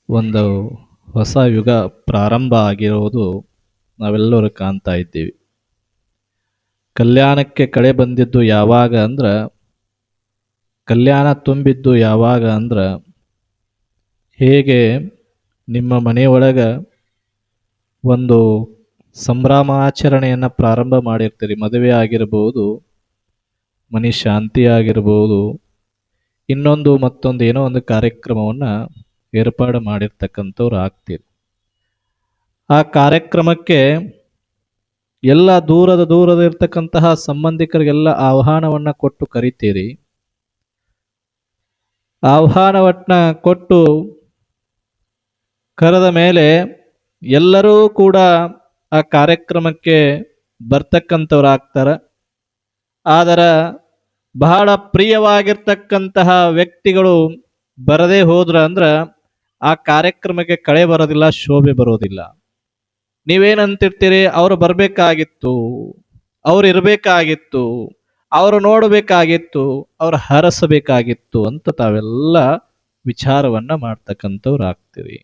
ಒಂದು ಹೊಸ ಯುಗ ಪ್ರಾರಂಭ ಆಗಿರುವುದು ನಾವೆಲ್ಲರೂ ಕಾಣ್ತಾ ಇದ್ದೀವಿ. ಕಲ್ಯಾಣಕ್ಕೆ ಕಳೆ ಬಂದಿದ್ದು ಯಾವಾಗ ಅಂದ್ರೆ, ಕಲ್ಯಾಣ ತುಂಬಿದ್ದು ಯಾವಾಗ ಅಂದ್ರೆ, ಹೇಗೆ ನಿಮ್ಮ ಮನೆಯೊಳಗ ಒಂದು ಸಂಭ್ರಮಾಚರಣೆಯನ್ನು ಪ್ರಾರಂಭ ಮಾಡಿರ್ತೀರಿ. ಮದುವೆ ಆಗಿರ್ಬೋದು, ಮನೆ ಶಾಂತಿ ಆಗಿರ್ಬೋದು, ಇನ್ನೊಂದು ಮತ್ತೊಂದು ಏನೋ ಒಂದು ಕಾರ್ಯಕ್ರಮವನ್ನು ಏರ್ಪಾಡು ಮಾಡಿರ್ತಕ್ಕಂಥವ್ರು ಆಗ್ತೀರಿ. ಆ ಕಾರ್ಯಕ್ರಮಕ್ಕೆ ಎಲ್ಲ ದೂರದ ಇರ್ತಕ್ಕಂತಹ ಸಂಬಂಧಿಕರಿಗೆಲ್ಲ ಆಹ್ವಾನವನ್ನು ಕೊಟ್ಟು ಕರಿತೀರಿ. ಆಹ್ವಾನವನ್ನ ಕೊಟ್ಟು ಕರೆದ ಮೇಲೆ ಎಲ್ಲರೂ ಕೂಡ ಆ ಕಾರ್ಯಕ್ರಮಕ್ಕೆ ಬರ್ತಕ್ಕಂಥವ್ರಾಗ್ತಾರೆ. ಆದರೆ ಬಹಳ ಪ್ರಿಯವಾಗಿರ್ತಕ್ಕಂತಹ ವ್ಯಕ್ತಿಗಳು ಬರದೇ ಹೋದ್ರ ಅಂದ್ರೆ ಆ ಕಾರ್ಯಕ್ರಮಕ್ಕೆ ಕಳೆ ಬರೋದಿಲ್ಲ, ಶೋಭೆ ಬರೋದಿಲ್ಲ. ನೀವೇನಂತಿರ್ತೀರಿ? ಅವ್ರು ಬರಬೇಕಾಗಿತ್ತು, ಅವ್ರು ಇರಬೇಕಾಗಿತ್ತು, ಅವರು ನೋಡಬೇಕಾಗಿತ್ತು, ಅವ್ರು ಹರಸಬೇಕಾಗಿತ್ತು ಅಂತ ತಾವೆಲ್ಲ ವಿಚಾರವನ್ನ ಮಾಡ್ತಕ್ಕಂಥವ್ರು ಆಗ್ತೀರಿ.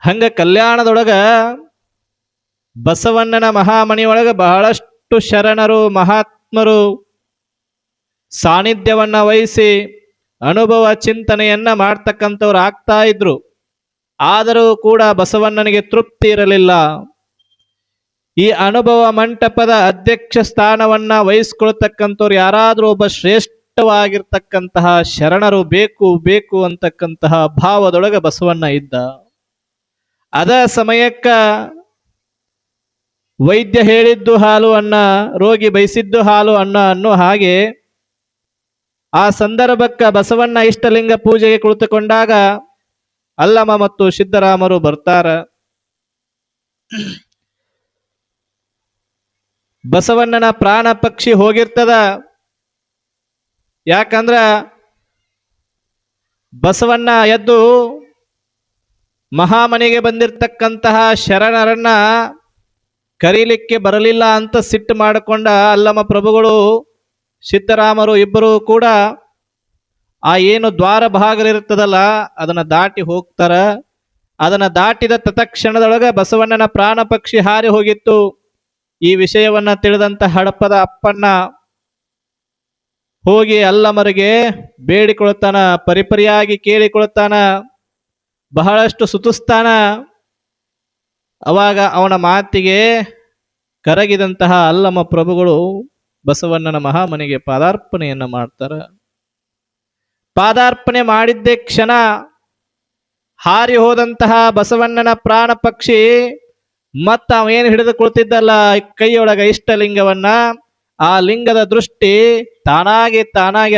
ಹಂಗ ಕಲ್ಯಾಣದೊಳಗ ಬಸವಣ್ಣನ ಮಹಾಮಣಿಯೊಳಗ ಬಹಳಷ್ಟು ಶರಣರು ಮಹಾತ್ಮರು ಸಾನ್ನಿಧ್ಯವನ್ನ ವಹಿಸಿ ಅನುಭವ ಚಿಂತನೆಯನ್ನ ಮಾಡ್ತಕ್ಕಂಥವ್ರು ಆಗ್ತಾ ಇದ್ರು. ಆದರೂ ಕೂಡ ಬಸವಣ್ಣನಿಗೆ ತೃಪ್ತಿ ಇರಲಿಲ್ಲ. ಈ ಅನುಭವ ಮಂಟಪದ ಅಧ್ಯಕ್ಷ ಸ್ಥಾನವನ್ನ ವಹಿಸ್ಕೊಳ್ತಕ್ಕಂಥವ್ರು ಯಾರಾದರೂ ಒಬ್ಬ ಶ್ರೇಷ್ಠವಾಗಿರ್ತಕ್ಕಂತಹ ಶರಣರು ಬೇಕು ಬೇಕು ಅಂತಕ್ಕಂತಹ ಭಾವದೊಳಗೆ ಬಸವಣ್ಣ ಇದ್ದ. ಅದ ಸಮಯಕ್ಕ ವೈದ್ಯ ಹೇಳಿದ್ದು ಹಾಲು ಅನ್ನ, ರೋಗಿ ಬಯಸಿದ್ದು ಹಾಲು ಅನ್ನ ಅನ್ನೋ ಹಾಗೆ ಆ ಸಂದರ್ಭಕ್ಕ ಬಸವಣ್ಣ ಇಷ್ಟಲಿಂಗ ಪೂಜೆಗೆ ಕುಳಿತುಕೊಂಡಾಗ ಅಲ್ಲಮ ಮತ್ತು ಸಿದ್ದರಾಮರು ಬರ್ತಾರ. ಬಸವಣ್ಣನ ಪ್ರಾಣ ಪಕ್ಷಿ ಹೋಗಿರ್ತದ. ಯಾಕಂದ್ರ ಬಸವಣ್ಣ ಎದ್ದು ಮಹಾಮನೆಗೆ ಬಂದಿರತಕ್ಕಂತಹ ಶರಣರನ್ನ ಕರೀಲಿಕ್ಕೆ ಬರಲಿಲ್ಲ ಅಂತ ಸಿಟ್ಟು ಮಾಡಿಕೊಂಡ ಅಲ್ಲಮ ಪ್ರಭುಗಳು ಸಿದ್ದರಾಮರು ಇಬ್ಬರು ಕೂಡ ಆ ಏನು ದ್ವಾರ ಭಾಗಲಿರ್ತದಲ್ಲ ಅದನ್ನ ದಾಟಿ ಹೋಗ್ತಾರ. ಅದನ್ನ ದಾಟಿದ ತತ್ಕ್ಷಣದೊಳಗ ಬಸವಣ್ಣನ ಪ್ರಾಣ ಪಕ್ಷಿ ಹಾರಿ ಹೋಗಿತ್ತು. ಈ ವಿಷಯವನ್ನ ತಿಳಿದಂತ ಹಡಪದ ಅಪ್ಪಣ್ಣ ಹೋಗಿ ಅಲ್ಲಮರಿಗೆ ಬೇಡಿಕೊಳ್ತಾನ, ಪರಿಪರಿಯಾಗಿ ಕೇಳಿಕೊಳ್ತಾನ, ಬಹಳಷ್ಟು ಸುತುಸ್ತಾನ. ಅವಾಗ ಅವನ ಮಾತಿಗೆ ಕರಗಿದಂತಹ ಅಲ್ಲಮ ಪ್ರಭುಗಳು ಬಸವಣ್ಣನ ಮಹಾಮನೆಗೆ ಪಾದಾರ್ಪಣೆಯನ್ನ ಮಾಡ್ತಾರ. ಪಾದಾರ್ಪಣೆ ಮಾಡಿದ್ದೇ ಕ್ಷಣ ಹಾರಿ ಹೋದಂತಹ ಬಸವಣ್ಣನ ಪ್ರಾಣ ಪಕ್ಷಿ ಮತ್ತ ಅವೇನು ಹಿಡಿದು ಕುಳಿತಿದ್ದಲ್ಲ ಕೈಯೊಳಗ ಇಷ್ಟಲಿಂಗವನ್ನ, ಆ ಲಿಂಗದ ದೃಷ್ಟಿ ತಾನಾಗಿ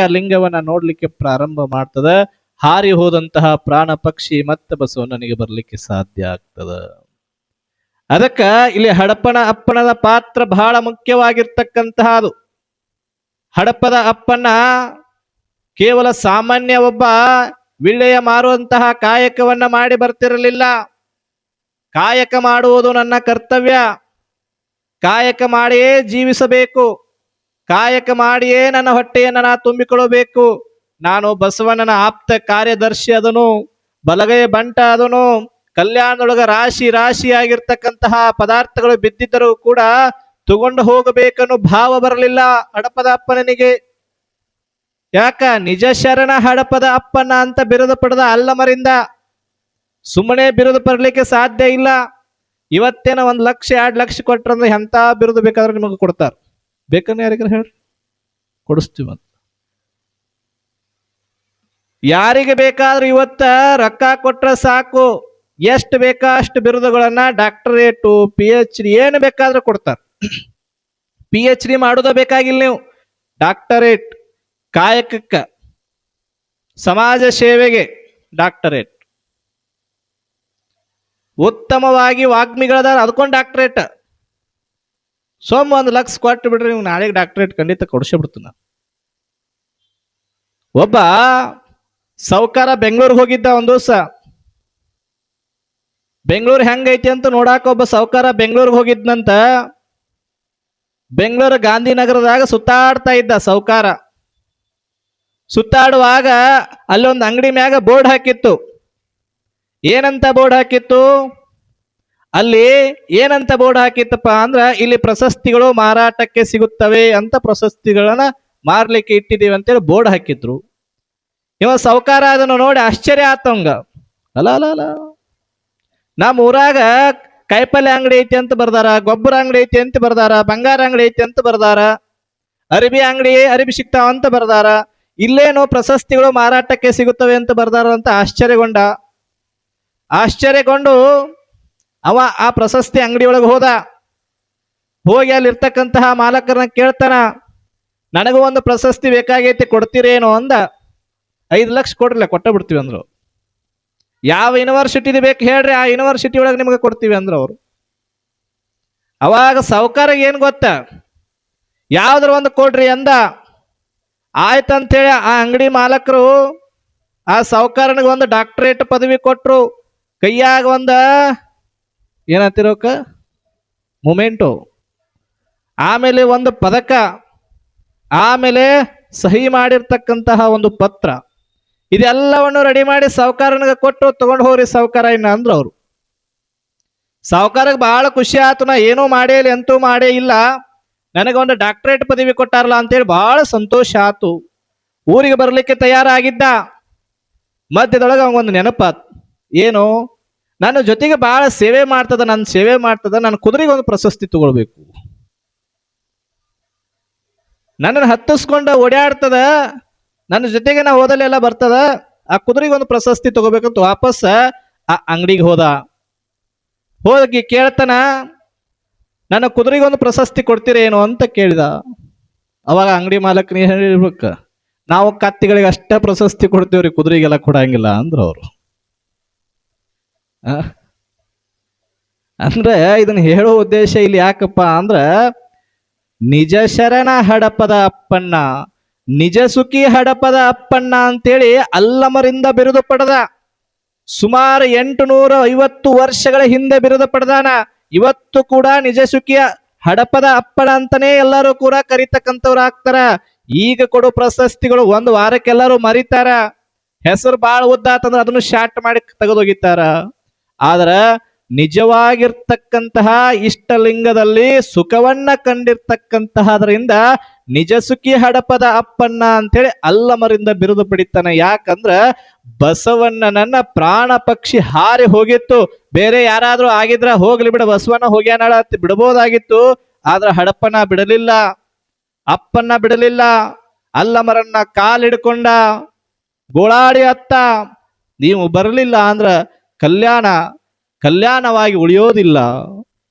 ಆ ಲಿಂಗವನ್ನ ನೋಡ್ಲಿಕ್ಕೆ ಪ್ರಾರಂಭ ಮಾಡ್ತದ. ಹಾರಿ ಹೋದಂತಹ ಪ್ರಾಣ ಪಕ್ಷಿ ಮತ್ತೆ ಬಸವಣ್ಣನಿಗೆ ಬರ್ಲಿಕ್ಕೆ ಸಾಧ್ಯ ಆಗ್ತದ. ಅದಕ್ಕ ಇಲ್ಲಿ ಹಡಪನ ಅಪ್ಪಣದ ಪಾತ್ರ ಬಹಳ ಮುಖ್ಯವಾಗಿರ್ತಕ್ಕಂತಹದು. ಹಡಪದ ಅಪ್ಪಣ್ಣ ಕೇವಲ ಸಾಮಾನ್ಯ ಒಬ್ಬ ವಿಳ್ಳೆಯ ಮಾರುವಂತಹ ಕಾಯಕವನ್ನ ಮಾಡಿ ಬರ್ತಿರಲಿಲ್ಲ. ಕಾಯಕ ಮಾಡುವುದು ನನ್ನ ಕರ್ತವ್ಯ, ಕಾಯಕ ಮಾಡಿಯೇ ಜೀವಿಸಬೇಕು, ಕಾಯಕ ಮಾಡಿಯೇ ನನ್ನ ಹೊಟ್ಟೆಯನ್ನು ನಾ ತುಂಬಿಕೊಳ್ಳಬೇಕು. ನಾನು ಬಸವಣ್ಣನ ಆಪ್ತ ಕಾರ್ಯದರ್ಶಿ ಅದನು, ಬಲಗೈ ಬಂಟ ಅದನು. ಕಲ್ಯಾಣದೊಳಗ ರಾಶಿ ರಾಶಿಯಾಗಿರ್ತಕ್ಕಂತಹ ಪದಾರ್ಥಗಳು ಬಿದ್ದಿದ್ದರೂ ಕೂಡ ತಗೊಂಡು ಹೋಗಬೇಕನ್ನೋ ಭಾವ ಬರಲಿಲ್ಲ ಹಡಪದ ಅಪ್ಪನಿಗೆ. ಯಾಕ? ನಿಜ ಶರಣ ಹಡಪದ ಅಪ್ಪನ ಅಂತ ಬಿರುದು ಪಡೆದ ಅಲ್ಲಮರಿಂದ. ಸುಮ್ಮನೆ ಬಿರುದು ಪಡಲಿಕ್ಕೆ ಸಾಧ್ಯ ಇಲ್ಲ. ಇವತ್ತೇನ 1 ಲಕ್ಷ 2 ಲಕ್ಷ ಕೊಟ್ರಂದ್ರೆ ಎಂತ ಬಿರುದು ಬೇಕಾದ್ರೆ ನಿಮಗೆ ಕೊಡ್ತಾರ. ಬೇಕನ್ನ ಯಾರಿಗಾರ ಹೇಳ್ರಿ, ಕೊಡಿಸ್ತೀವಂತ. ಯಾರಿಗೆ ಬೇಕಾದ್ರೂ ಇವತ್ತ ರೊಕ್ಕ ಕೊಟ್ರ ಸಾಕು, ಎಷ್ಟು ಬೇಕಾ ಅಷ್ಟು ಬಿರುದುಗಳನ್ನ ಡಾಕ್ಟರೇಟು PhD ಏನು ಬೇಕಾದ್ರೂ ಕೊಡ್ತಾರ. PhD ಮಾಡೋದ ಬೇಕಾಗಿಲ್ಲ ನೀವು, ಡಾಕ್ಟರೇಟ್ ಕಾಯಕಕ್ಕ ಸಮಾಜ ಸೇವೆಗೆ ಡಾಕ್ಟರೇಟ್, ಉತ್ತಮವಾಗಿ ವಾಗ್ಮಿಗಳದಾರ ಅದಕ್ಕೊಂದು ಡಾಕ್ಟರೇಟ್. 1 ಲಕ್ಷ ಕೊಟ್ಟು ಬಿಡ್ರಿ, ನೀವು ನಾಳೆಗೆ ಡಾಕ್ಟರೇಟ್ ಖಂಡಿತ ಕೊಡಿಸೇ ಬಿಡ್ತೀನಿ. ಒಬ್ಬ ಸಾವುಕಾರ ಬೆಂಗಳೂರಿಗೆ ಹೋಗಿದ್ದ ಒಂದು ದಿವಸ. ಬೆಂಗಳೂರು ಹೆಂಗೈತಿ ಅಂತ ನೋಡಾಕ ಒಬ್ಬ ಸಾವುಕಾರ ಬೆಂಗಳೂರಿಗೆ ಹೋಗಿದ್ನಂತ. ಬೆಂಗಳೂರು ಗಾಂಧಿನಗರದಾಗ ಸುತ್ತಾಡ್ತಾ ಇದ್ದ ಸಾವುಕಾರ. ಸುತ್ತಾಡುವಾಗ ಅಲ್ಲೊಂದು ಅಂಗಡಿ ಮ್ಯಾಗ ಬೋರ್ಡ್ ಹಾಕಿತ್ತು, ಏನಂತ ಬೋರ್ಡ್ ಹಾಕಿತ್ತು ಅಲ್ಲಿ? ಏನಂತ ಬೋರ್ಡ್ ಹಾಕಿತ್ತಪ್ಪ ಅಂದ್ರ ಇಲ್ಲಿ ಪ್ರಶಸ್ತಿಗಳು ಮಾರಾಟಕ್ಕೆ ಸಿಗುತ್ತವೆ ಅಂತ, ಪ್ರಶಸ್ತಿಗಳನ್ನ ಮಾರ್ಲಿಕ್ಕೆ ಇಟ್ಟಿದ್ದೀವಿ ಅಂತೇಳಿ ಬೋರ್ಡ್ ಹಾಕಿದ್ರು. ಇವ ಸಾವುಕಾರ ಅದನ್ನು ನೋಡಿ ಆಶ್ಚರ್ಯ ಆತವಂಗ. ಅಲ್ಲ ಅಲ್ಲ ಅಲ್ಲ, ನಮ್ಮ ಊರಾಗ ಕಾಯಿಪಲ್ಲೆ ಅಂಗಡಿ ಐತಿ ಅಂತ ಬರ್ದಾರ, ಗೊಬ್ಬರ ಅಂಗಡಿ ಐತಿ ಅಂತ ಬರ್ದಾರ, ಬಂಗಾರ ಅಂಗಡಿ ಐತಿ ಅಂತ ಬರ್ದಾರ, ಅರಬಿ ಸಿಗ್ತಾವ ಅಂತ ಬರ್ದಾರ, ಇಲ್ಲೇನು ಪ್ರಶಸ್ತಿಗಳು ಮಾರಾಟಕ್ಕೆ ಸಿಗುತ್ತವೆ ಅಂತ ಬರ್ದಾರ ಅಂತ ಆಶ್ಚರ್ಯಗೊಂಡು ಅವ ಆ ಪ್ರಶಸ್ತಿ ಅಂಗಡಿ ಒಳಗೆ ಹೋಗಿ ಅಲ್ಲಿರ್ತಕ್ಕಂತಹ ಮಾಲಕರನ್ನ ಕೇಳ್ತಾನ, ನನಗೂ ಒಂದು ಪ್ರಶಸ್ತಿ ಬೇಕಾಗೈತಿ, ಕೊಡ್ತೀರೇನೋ ಅಂದ. 5 ಲಕ್ಷ ಕೊಡ್ರಲ್ಲ, ಕೊಟ್ಟ ಬಿಡ್ತೀವಿ ಅಂದ್ರು. ಯಾವ ಯೂನಿವರ್ಸಿಟಿದು ಬೇಕು ಹೇಳ್ರಿ, ಆ ಯೂನಿವರ್ಸಿಟಿ ಒಳಗೆ ನಿಮಗೆ ಕೊಡ್ತೀವಿ ಅಂದ್ರು ಅವರು. ಅವಾಗ ಸಾವುಕಾರಿಗೆ ಏನ್ ಗೊತ್ತ, ಯಾವ್ದ್ರ ಒಂದು ಕೊಡ್ರಿ ಅಂದ. ಆಯ್ತಂತೇಳಿ ಆ ಅಂಗಡಿ ಮಾಲಕರು ಆ ಸಾವುಕಾರನಿಗೆ ಒಂದು ಡಾಕ್ಟರೇಟ್ ಪದವಿ ಕೊಟ್ರು. ಕೈಯಾಗ ಒಂದ ಏನಂತಿರೋಕ ಮೊಮೆಂಟೋ, ಆಮೇಲೆ ಒಂದು ಪದಕ, ಆಮೇಲೆ ಸಹಿ ಮಾಡಿರ್ತಕ್ಕಂತಹ ಒಂದು ಪತ್ರ, ಇದೆಲ್ಲವನ್ನು ರೆಡಿ ಮಾಡಿ ಸಾವುಕಾರನಿಗೆ ಕೊಟ್ಟು ತಗೊಂಡು ಹೋಗ್ರಿ ಸಾವುಕಾರ ಇನ್ನ ಅಂದ್ರು ಅವರು. ಸಾವುಕಾರಕ್ಕೆ ಬಹಳ ಖುಷಿ ಆತು, ನಾ ಏನೂ ಮಾಡೇ ಇಲ್ಲ, ಎಂತೂ ಮಾಡೇ ಇಲ್ಲ, ನನಗೊಂದು ಡಾಕ್ಟರೇಟ್ ಪದವಿ ಕೊಟ್ಟಾರಲ್ಲ ಅಂತೇಳಿ ಬಹಳ ಸಂತೋಷ ಆತು. ಊರಿಗೆ ಬರ್ಲಿಕ್ಕೆ ತಯಾರಾಗಿದ್ದ. ಮಧ್ಯದೊಳಗೆ ಅವನಿಗೊಂದು ನೆನಪಾತ್, ಏನು, ನನ್ನ ಜೊತೆಗೆ ಬಹಳ ಸೇವೆ ಮಾಡ್ತದ, ನನ್ನ ಕುದುರೆಗೆ ಒಂದು ಪ್ರಶಸ್ತಿ ತಗೊಳ್ಬೇಕು, ನನ್ನನ್ನು ಹತ್ತಿಸ್ಕೊಂಡ ಓಡಾಡ್ತದ, ನನ್ನ ಜೊತೆಗೆ ನಾ ಹೋದಲ್ಲೆಲ್ಲ ಬರ್ತದ, ಆ ಕುದುರೆಗೆ ಒಂದು ಪ್ರಶಸ್ತಿ ತಗೋಬೇಕಂತ ವಾಪಸ್ ಆ ಅಂಗಡಿಗೆ ಹೋಗಿ ಕೇಳ್ತಾನ, ನನ್ನ ಕುದುರೆಗೆ ಒಂದು ಪ್ರಶಸ್ತಿ ಕೊಡ್ತೀರೇನು ಅಂತ ಕೇಳಿದ. ಅವಾಗ ಅಂಗಡಿ ಮಾಲಕ್ ನೀ ಹೇಳಿರ್ಬೇಕ, ನಾವು ಕತ್ತಿಗಳಿಗೆ ಅಷ್ಟೇ ಪ್ರಶಸ್ತಿ ಕೊಡ್ತೀವ್ರಿ, ಕುದುರೆಗೆಲ್ಲ ಕೊಡಂಗಿಲ್ಲ ಅಂದ್ರ ಅವರು. ಅಂದ್ರೆ ಇದನ್ನ ಹೇಳೋ ಉದ್ದೇಶ ಇಲ್ಲಿ ಯಾಕಪ್ಪ ಅಂದ್ರ, ನಿಜ ಶರಣ ಹಡಪದ ಅಪ್ಪಣ್ಣ, ನಿಜ ಸುಖಿ ಹಡಪದ ಅಪ್ಪಣ್ಣ ಅಂತೇಳಿ ಅಲ್ಲಮರಿಂದ ಬಿರುದು ಪಡೆದ. ಸುಮಾರು 850 ವರ್ಷಗಳ ಹಿಂದೆ ಬಿರುದು ಪಡೆದಾನ. ಇವತ್ತು ಕೂಡ ನಿಜ ಸುಖಿಯ ಹಡಪದ ಅಪ್ಪಣ ಅಂತಾನೆ ಎಲ್ಲರೂ ಕೂಡ ಕರಿತಕ್ಕಂಥವ್ರು ಆಗ್ತಾರ. ಈಗ ಕೊಡೋ ಪ್ರಶಸ್ತಿಗಳು ಒಂದು ವಾರಕ್ಕೆ ಎಲ್ಲರೂ ಮರಿತಾರ. ಹೆಸರು ಬಾಳ ಉದ್ದಾತಂದ್ರೆ ಅದನ್ನು ಶಾರ್ಟ್ ಮಾಡಿ ತೆಗೆದೋಗಿತಾರ. ಆದ್ರ ನಿಜವಾಗಿರ್ತಕ್ಕಂತಹ ಇಷ್ಟಲಿಂಗದಲ್ಲಿ ಸುಖವನ್ನ ಕಂಡಿರ್ತಕ್ಕಂತಹದ್ರಿಂದ ನಿಜ ಸುಖಿ ಹಡಪದ ಅಪ್ಪಣ್ಣ ಅಂತೇಳಿ ಅಲ್ಲಮರಿಂದ ಬಿರುದು ಪಡಿತಾನೆ. ಯಾಕಂದ್ರ ಬಸವಣ್ಣನನ್ನ ಪ್ರಾಣ ಪಕ್ಷಿ ಹಾರಿ ಹೋಗಿತ್ತು. ಬೇರೆ ಯಾರಾದ್ರೂ ಆಗಿದ್ರ ಹೋಗ್ಲಿ ಬಿಡ, ಬಸವಣ್ಣ ಹೋಗ್ಯಾನಾಳ ಅಂತ ಬಿಡಬಹುದಾಗಿತ್ತು. ಆದ್ರ ಹಡಪನ ಬಿಡಲಿಲ್ಲ, ಅಪ್ಪನ್ನ ಬಿಡಲಿಲ್ಲ. ಅಲ್ಲಮರನ್ನ ಕಾಲಿಡ್ಕೊಂಡ, ಗೋಳಾಡಿ ಅತ್ತ, ನೀವು ಬರಲಿಲ್ಲ ಅಂದ್ರ ಕಲ್ಯಾಣವಾಗಿ ಉಳಿಯೋದಿಲ್ಲ.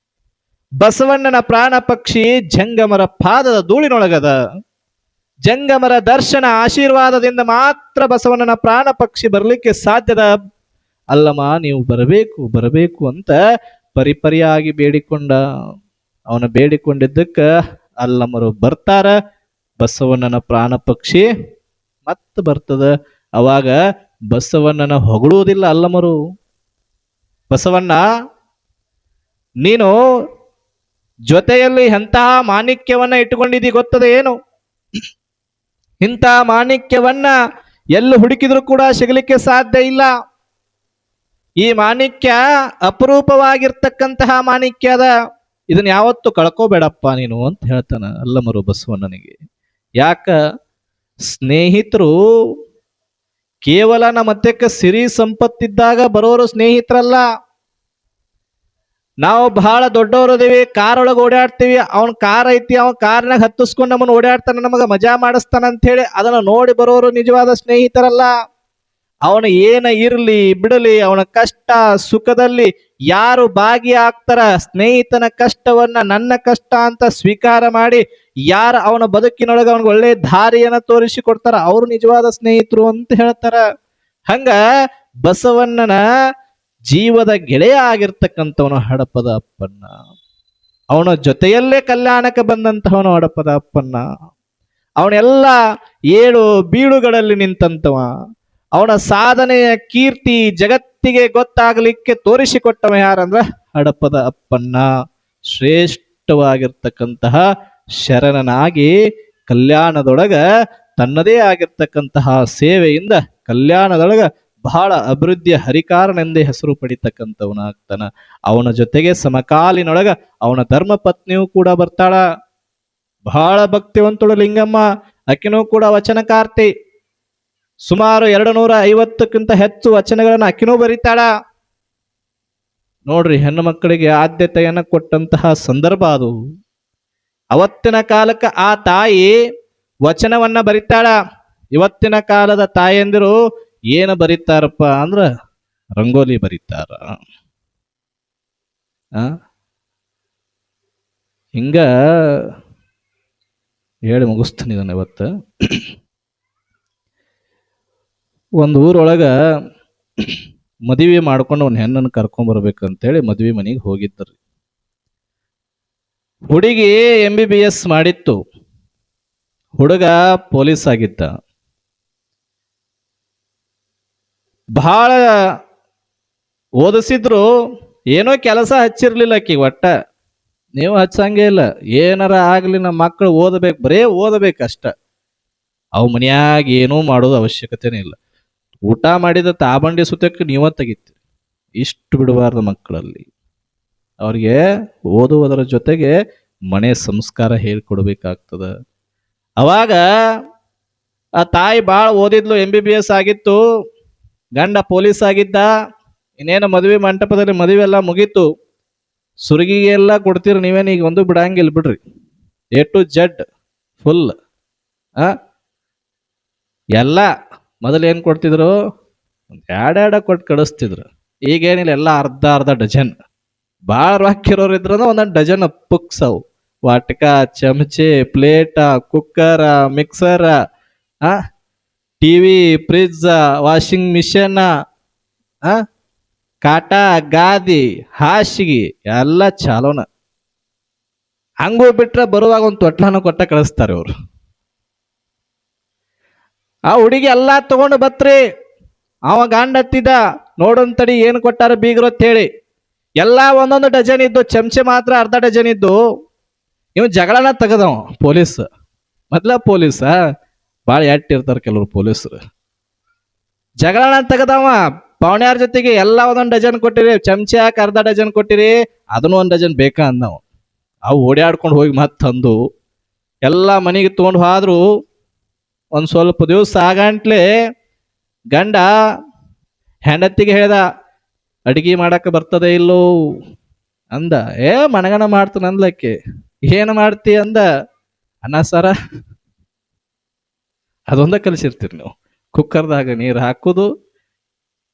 ಬಸವಣ್ಣನ ಪ್ರಾಣ ಪಕ್ಷಿ ಜಂಗಮರ ಪಾದದ ಧೂಳಿನೊಳಗದ. ಜಂಗಮರ ದರ್ಶನ ಆಶೀರ್ವಾದದಿಂದ ಮಾತ್ರ ಬಸವಣ್ಣನ ಪ್ರಾಣ ಪಕ್ಷಿ ಬರ್ಲಿಕ್ಕೆ ಸಾಧ್ಯದ. ಅಲ್ಲಮ್ಮ ನೀವು ಬರಬೇಕು ಅಂತ ಪರಿಪರಿಯಾಗಿ ಬೇಡಿಕೊಂಡ. ಅವನ ಬೇಡಿಕೊಂಡಿದ್ದಕ್ಕ ಅಲ್ಲಮ್ಮರು ಬರ್ತಾರ. ಬಸವಣ್ಣನ ಪ್ರಾಣ ಪಕ್ಷಿ ಮತ್ತೆ ಬರ್ತದ. ಅವಾಗ ಬಸವಣ್ಣನ ಹೊಗಳುವುದಿಲ್ಲ ಅಲ್ಲಮರು. ಬಸವಣ್ಣ, ನೀನು ಜೊತೆಯಲ್ಲಿ ಎಂತಹ ಮಾಣಿಕ್ಯವನ್ನ ಇಟ್ಟುಕೊಂಡಿದ್ದೀ ಗೊತ್ತದೆ ಏನು? ಇಂಥ ಮಾಣಿಕ್ಯವನ್ನ ಎಲ್ಲಿ ಹುಡುಕಿದ್ರು ಕೂಡ ಸಿಗಲಿಕ್ಕೆ ಸಾಧ್ಯ ಇಲ್ಲ. ಈ ಮಾಣಿಕ್ಯ ಅಪರೂಪವಾಗಿರ್ತಕ್ಕಂತಹ ಮಾಣಿಕ್ಯ ಅದ. ಇದನ್ನ ಯಾವತ್ತು ಕಳ್ಕೋಬೇಡಪ್ಪ ನೀನು ಅಂತ ಹೇಳ್ತಾನ ಅಲ್ಲಮರು ಬಸವಣ್ಣನಿಗೆ. ಯಾಕ? ಸ್ನೇಹಿತರು ಕೇವಲ ನಮ್ಮ ಮಧ್ಯಕ್ಕೆ ಸಿರಿ ಸಂಪತ್ತಿದ್ದಾಗ ಬರೋರು ಸ್ನೇಹಿತರಲ್ಲ. ನಾವು ಬಹಳ ದೊಡ್ಡವರದೇವಿ, ಕಾರ್ ಒಳಗೆ ಓಡಾಡ್ತೀವಿ, ಅವನ್ ಕಾರ್ ಐತಿ, ಅವನ್ ಕಾರ್ನಾಗ ಹತ್ತಿಸ್ಕೊಂಡು ನಮ್ಮನ್ನು ಓಡಾಡ್ತಾನ, ನಮಗ ಮಜಾ ಮಾಡಿಸ್ತಾನ ಅಂತ ಹೇಳಿ ಅದನ್ನ ನೋಡಿ ಬರೋರು ನಿಜವಾದ ಸ್ನೇಹಿತರಲ್ಲ. ಅವನ ಏನ ಇರ್ಲಿ ಬಿಡಲಿ, ಅವನ ಕಷ್ಟ ಸುಖದಲ್ಲಿ ಯಾರು ಭಾಗಿಯಾಗ್ತಾರ, ಸ್ನೇಹಿತನ ಕಷ್ಟವನ್ನ ನನ್ನ ಕಷ್ಟ ಅಂತ ಸ್ವೀಕಾರ ಮಾಡಿ ಯಾರು ಅವನ ಬದುಕಿನೊಳಗೆ ಅವನಿಗೆ ಒಳ್ಳೆ ದಾರಿಯನ್ನ ತೋರಿಸಿ ಕೊಡ್ತಾರ, ಅವರು ನಿಜವಾದ ಸ್ನೇಹಿತರು ಅಂತ ಹೇಳ್ತಾರ. ಹಂಗ ಬಸವಣ್ಣನ ಜೀವದ ಗೆಳೆಯ ಆಗಿರ್ತಕ್ಕಂಥವನು ಹಡಪದ ಅಪ್ಪಣ್ಣ. ಅವನ ಜೊತೆಯಲ್ಲೇ ಕಲ್ಯಾಣಕ್ಕೆ ಬಂದಂತಹವನು ಹಡಪದ ಅಪ್ಪಣ್ಣ. ಅವನೆಲ್ಲ ಏಳು ಬೀಳುಗಳಲ್ಲಿ ನಿಂತಂತವ. ಅವನ ಸಾಧನೆಯ ಕೀರ್ತಿ ಜಗತ್ತಿಗೆ ಗೊತ್ತಾಗಲಿಕ್ಕೆ ತೋರಿಸಿಕೊಟ್ಟವ ಯಾರಂದ್ರ ಹಡಪದ ಅಪ್ಪಣ್ಣ. ಶ್ರೇಷ್ಠವಾಗಿರ್ತಕ್ಕಂತಹ ಶರಣನಾಗಿ ಕಲ್ಯಾಣದೊಳಗ ತನ್ನದೇ ಆಗಿರ್ತಕ್ಕಂತಹ ಸೇವೆಯಿಂದ ಕಲ್ಯಾಣದೊಳಗ ಬಹಳ ಅಭಿವೃದ್ಧಿಯ ಹರಿಕಾರನೆಂದೇ ಹೆಸರು ಪಡಿತಕ್ಕಂಥವನಾಗ್ತಾನ. ಅವನ ಜೊತೆಗೆ ಸಮಕಾಲಿನೊಳಗ ಅವನ ಧರ್ಮ ಪತ್ನಿಯೂ ಕೂಡ ಬರ್ತಾಳ. ಬಹಳ ಭಕ್ತಿವಂತಳು ಲಿಂಗಮ್ಮ. ಆಕಿನೂ ಕೂಡ ವಚನಕಾರ್ತಿ. ಸುಮಾರು 250ಕ್ಕಿಂತ ಹೆಚ್ಚು ವಚನಗಳನ್ನ ಆಕಿನೂ ಬರೀತಾಳ. ನೋಡ್ರಿ, ಹೆಣ್ಣು ಮಕ್ಕಳಿಗೆ ಆದ್ಯತೆಯನ್ನ ಕೊಟ್ಟಂತಹ ಸಂದರ್ಭ ಅದು. ಅವತ್ತಿನ ಕಾಲಕ್ಕೆ ಆ ತಾಯಿ ವಚನವನ್ನ ಬರಿತಾಳ. ಇವತ್ತಿನ ಕಾಲದ ತಾಯಂದಿರು ಏನು ಬರೀತಾರಪ್ಪ ಅಂದ್ರ ರಂಗೋಲಿ ಬರೀತಾರ. ಹಿಂಗ ಹೇಳಿ ಮುಗಿಸ್ತೀನಿ ಇದನ್ನ. ಇವತ್ತು ಒಂದು ಊರೊಳಗ ಮದುವೆ ಮಾಡ್ಕೊಂಡು ಒಂದು ಹೆಣ್ಣನ್ನು ಕರ್ಕೊಂಡ್ ಬರ್ಬೇಕಂತೇಳಿ ಮದುವೆ ಮನೆಗೆ ಹೋಗಿದ್ದರು. ಹುಡುಗಿ MBBS ಮಾಡಿತ್ತು, ಹುಡುಗ ಪೊಲೀಸ್ ಆಗಿದ್ದ. ಬಹಳ ಓದಿಸಿದ್ರು, ಏನೋ ಕೆಲಸ ಹಚ್ಚಿರ್ಲಿಲ್ಲ ಆಕಿ. ಒಟ್ಟ ನೀವು ಹಚ್ಚಂಗೇ ಇಲ್ಲ. ಏನಾರ ಆಗ್ಲಿ ನಮ್ಮ ಮಕ್ಕಳು ಓದಬೇಕು, ಬರೇ ಓದಬೇಕಷ್ಟ. ಅವು ಮನ್ಯಾಗ ಏನೂ ಮಾಡೋದು ಅವಶ್ಯಕತೆನೇ ಇಲ್ಲ. ಊಟ ಮಾಡಿದ ತಾಬಂಡಿ ಸುತ್ತಕ್ಕೆ ನೀವ ತೆಗಿತೀರಿ. ಇಷ್ಟು ಬಿಡಬಾರ್ದು ಮಕ್ಕಳಲ್ಲಿ. ಅವ್ರಿಗೆ ಓದುವುದರ ಜೊತೆಗೆ ಮನೆ ಸಂಸ್ಕಾರ ಹೇಳ್ಕೊಡ್ಬೇಕಾಗ್ತದ. ಅವಾಗ ಆ ತಾಯಿ ಭಾಳ ಓದಿದ್ಲು, MBBS ಆಗಿತ್ತು, ಗಂಡ ಪೊಲೀಸ್ ಆಗಿದ್ದ. ಇನ್ನೇನು ಮದುವೆ ಮಂಟಪದಲ್ಲಿ ಮದುವೆ ಎಲ್ಲ ಮುಗೀತು. ಸುರಗಿಗೆ ಎಲ್ಲ ಕೊಡ್ತೀರಿ ನೀವೇನು, ಈಗ ಒಂದು ಬಿಡಂಗಿಲ್ಲ ಬಿಡ್ರಿ. A to Z full. ಎಲ್ಲ ಮೊದಲು ಏನು ಕೊಡ್ತಿದ್ರು, ಎರಡು ಕೊಟ್ಟು ಕಳಿಸ್ತಿದ್ರು. ಈಗೇನಿಲ್ಲ, ಎಲ್ಲ ಅರ್ಧ ಅರ್ಧ ಡಜನ್. ಭಾಳ ರೊಕ್ಕಿರೋರು ಇದ್ರೂ ಒಂದೊಂದು ಡಜನ್ ಪುಕ್ಸ್ ಅವು. ವಾಟಕ, ಚಮಚೆ, plate, cooker, mixer, TV, fridge, washing machine, ಕಾಟ, ಗಾದಿ, ಹಾಸಿಗೆ ಎಲ್ಲ ಚಾಲೋನ. ಹಂಗೂ ಬಿಟ್ರೆ ಬರುವಾಗ ಒಂದು ತೊಟ್ಲನ ಕೊಟ್ಟ ಕಳಿಸ್ತಾರೆ ಅವರು. ಆ ಹುಡುಗಿ ಎಲ್ಲ ತಗೊಂಡು ಬತ್ರಿ. ಅವ ಗಂಡ ಹತ್ತಿದ, ನೋಡಂತಡಿ ಏನು ಕೊಟ್ಟಾರ ಬೀಗ್ರು ಅಂತ ಹೇಳಿ. ಎಲ್ಲ ಒಂದೊಂದು ಡಜನ್ ಇದ್ದು, ಚಮಚೆ ಮಾತ್ರ ಅರ್ಧ ಡಜನ್ ಇದ್ದು. ಇವ್ ಜಗಳನ ತೆಗದವ ಪೊಲೀಸ್. ಮೊದ್ಲ ಪೊಲೀಸ ಭಾಳ ಎಟ್ಟಿರ್ತಾರೆ ಕೆಲವರು ಪೊಲೀಸರು. ಜಗಳನ ತೆಗದವ ಪವನ್ಯಾರ ಜೊತೆಗೆ. ಎಲ್ಲ ಒಂದೊಂದು ಡಜನ್ ಕೊಟ್ಟಿರಿ, ಚಮಚೆ ಹಾಕಿ ಅರ್ಧ ಡಜನ್ ಕೊಟ್ಟಿರಿ, ಅದನ್ನು ಒಂದು ಡಜನ್ ಬೇಕಾ ಅಂದವ. ಅವು ಓಡಾಡ್ಕೊಂಡು ಹೋಗಿ ಮತ್ತೆ ತಂದು ಎಲ್ಲ ಮನೆಗೆ ತೊಗೊಂಡು ಹೋದ್ರು. ಒಂದು ಸ್ವಲ್ಪ ದಿವಸ ಆಗಂಟ್ಲೆ ಗಂಡ ಹೆಂಡತಿಗೆ ಹೇಳ್ದ, ಅಡಿಗೆ ಮಾಡಕ್ಕೆ ಬರ್ತದೆ ಇಲ್ಲೋ ಅಂದ. ಮನಗಣ ಮಾಡ್ತಾನ ಅಂದ್ಲಕ್ಕೆ. ಏನು ಮಾಡ್ತಿ ಅಂದ. ಅನ್ನ ಸಾರ ಅದೊಂದ ಕಲಿಸಿರ್ತೀರಿ ನೀವು. ಕುಕ್ಕರ್ದಾಗ ನೀರು ಹಾಕೋದು,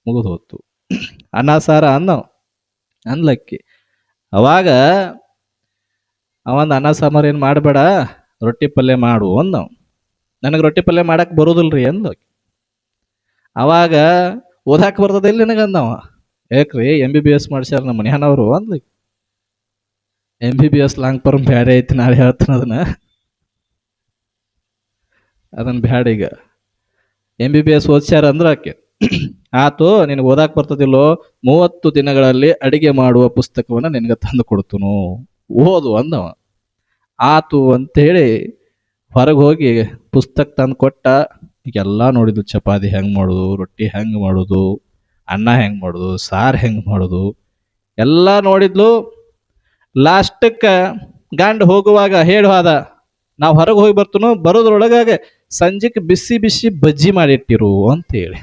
ಮುಗಿದು ಹೋತು. ಅನ್ನ ಸಾರ ಅಂದ್ಲಕ್ಕಿ. ಅವಾಗ ಅವಂದ, ಅನ್ನ ಸಾಂಬಾರು ಏನು ಮಾಡಬೇಡ, ರೊಟ್ಟಿ ಪಲ್ಯ ಮಾಡು ಅಂದವ್. ನನಗೆ ರೊಟ್ಟಿ ಪಲ್ಯ ಮಾಡಕ್ಕೆ ಬರೋದಿಲ್ರಿ ಅಂದ. ಅವಾಗ ಓದಾಕ ಬರ್ತದಿಲ್ಲ ನಿನಗಂದವ. ಯಾಕ್ರಿ MBBS ಮಾಡ್ಸ್ಯಾರ ನಮ್ಮ ಮನ್ಯಾನವರು ಅಂದ್ಲಿ. MBBS ಲಾಂಗ್ ಫಾರ್ಮ್ ಬ್ಯಾಡ ಐತಿ, ನಾಳೆ ಹೇಳ್ತಾನ ಅದನ್ನ ಬ್ಯಾಡ. ಈಗ MBBS ಓದ್ಸ್ಯಾರ ಅಂದ್ರ ಆಕೆ ಆತು, ನಿನಗೆ ಓದಾಕ್ ಬರ್ತದಿಲ್ಲೋ, 30 ದಿನಗಳಲ್ಲಿ ಅಡಿಗೆ ಮಾಡುವ ಪುಸ್ತಕವನ್ನ ನಿನಗೆ ತಂದು ಕೊಡ್ತನು, ಓದು ಅಂದವ. ಆತು ಅಂತೇಳಿ ಹೊರಗೆ ಹೋಗಿ ಪುಸ್ತಕ ತಂದು ಕೊಟ್ಟ. ಈಗೆಲ್ಲ ನೋಡಿದ್ಲು, ಚಪಾತಿ ಹೆಂಗೆ ಮಾಡೋದು, ರೊಟ್ಟಿ ಹೆಂಗೆ ಮಾಡೋದು, ಅನ್ನ ಹೆಂಗೆ ಮಾಡೋದು, ಸಾರು ಹೆಂಗೆ ಮಾಡೋದು ಎಲ್ಲ ನೋಡಿದ್ಲು. ಲಾಸ್ಟಕ್ಕೆ ಗಂಡ ಹೋಗುವಾಗ ಹೇಳುವಾದ, ನಾವು ಹೊರಗೆ ಹೋಗಿ ಬರ್ತನು, ಬರೋದ್ರೊಳಗಾಗೆ ಸಂಜೆಗೆ ಬಿಸಿ ಬಿಸಿ ಬಜ್ಜಿ ಮಾಡಿಟ್ಟಿರು ಅಂತೇಳಿ.